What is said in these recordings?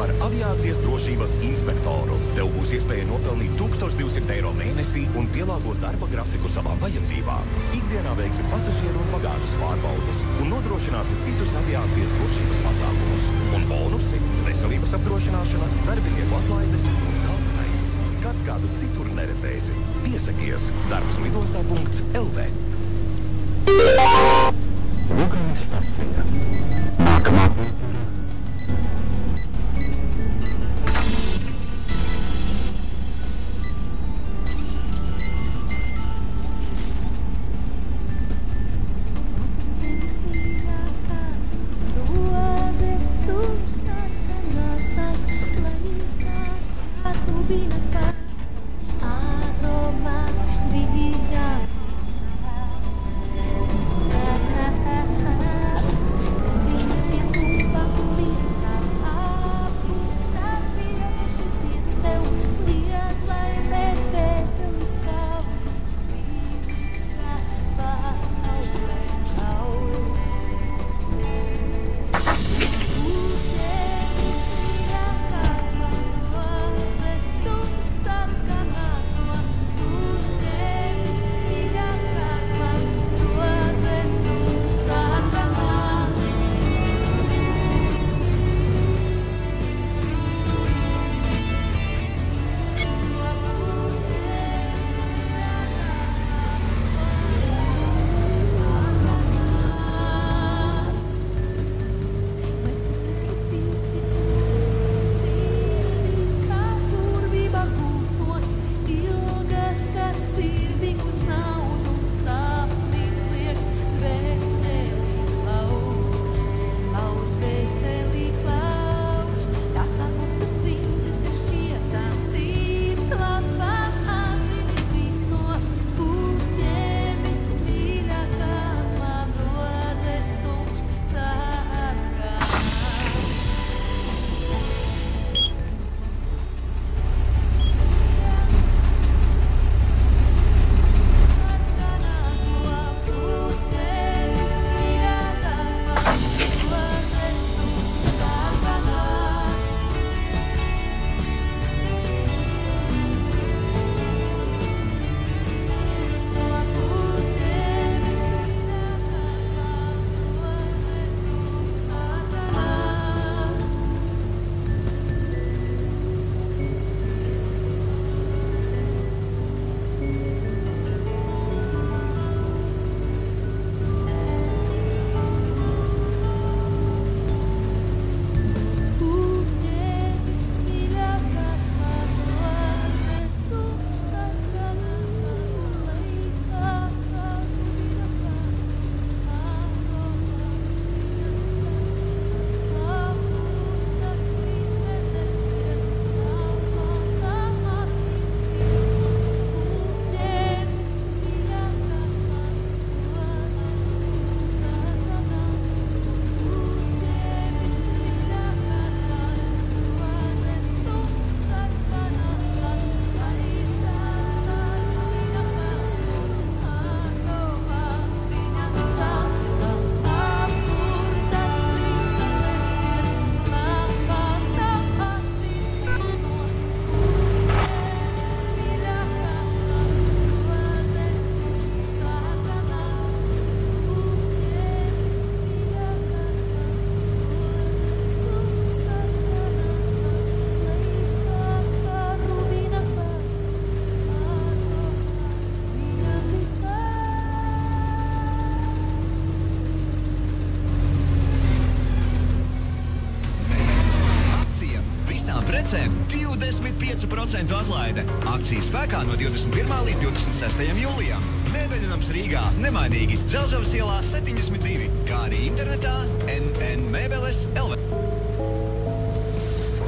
par aviācijas drošības inspektoru. Tev būs iespēja nopelnīt 1200 eiro mēnesī un pielāgot darba grafiku savām vajadzībām. Ikdienā veiksi pasažieru un bagāžas pārbaudes un nodrošināsi citus aviācijas drošības pasākumus. Un bonusi – veselības apdrošināšana, darbinieku atlaides un galvenais – skats kādu citur neredzēsi. Piesakies darbslidostā.lv. Luganis stacija. Nākamā pietura. precēm 25% atlaide. Akcijas spēkā no 21. līdz 26. jūlijam. Mēbeļnams Rīgā nemainīgi Dzelzavas ielā 72, kā arī internetā nnmebeles.lv.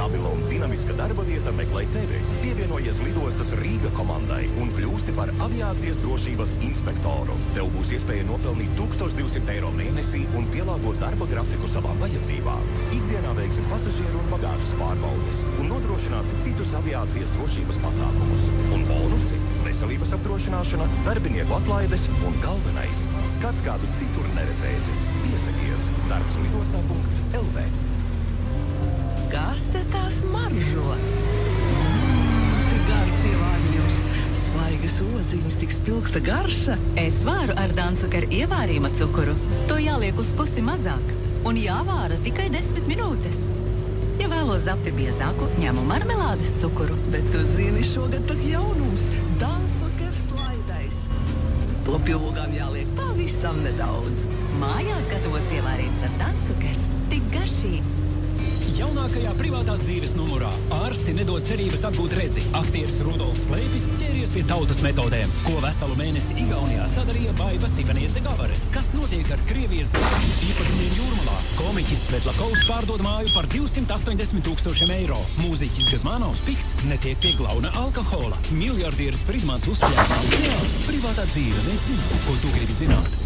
Stabila un dinamiska darba vieta meklē tevi. Pievienojies lidostas Rīga komandai un kļūsti par aviācijas drošības inspektoru. Tev būs iespēja nopelnīt 1200 eiro mēnesī un pielāgot darba grafiku savām vajadzībām. Ikdienā veiksi pasažieru un bagāžas pārbaudes un nodrošināsi citus aviācijas drošības pasākumus. Un bonusi – veselības apdrošināšana, darbinieku atlaides un galvenais – skats kādu citur neredzēsi. Piesakies darbslidostā.lv. Kas te tās maržo? Cik gards ievārījums, svaigas odziņas, tik spilgta garša. Es vāru ar Dansuker ievārījuma cukuru. To jāliek uz pusi mazāk. Un jāvāra tikai 10 minūtes. Ja vēlos zapti biezāku, ņemu marmelādes cukuru. Bet tu zini, šogad tak jaunums, Dansuker slaidais. To pilvogām jāliek pavisam nedaudz. Mājās gatavots ievārījums ar Dansuker. Tik garšīgi. Jaunākajā privātās dzīves numurā ārsti nedod cerības atgūt redzi. Aktieris Rudolfs Pleipis ķēries pie tautas metodēm, ko veselu mēnesi Igaunijā sadarīja Baiva Sivaniece Gavare. Kas notiek ar Krievijas īpašumiem Jūrmalā? Komiķis Svetlakovs pārdod māju par 280,000 eiro. Mūziķis Gazmanovs pikts netiek pie glauna alkohola. Miljardieris Fridmans uzspēlēs. Jā, privātā dzīve, mēs zinām, ko tu gribi zināt.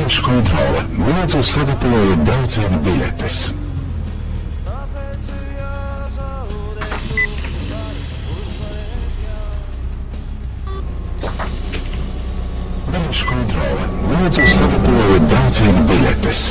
Biļešu kontrole. Lūdzu, sagatavojiet brauciena biļetes. Biļešu kontrole. Lūdzu, sagatavojiet brauciena biļetes.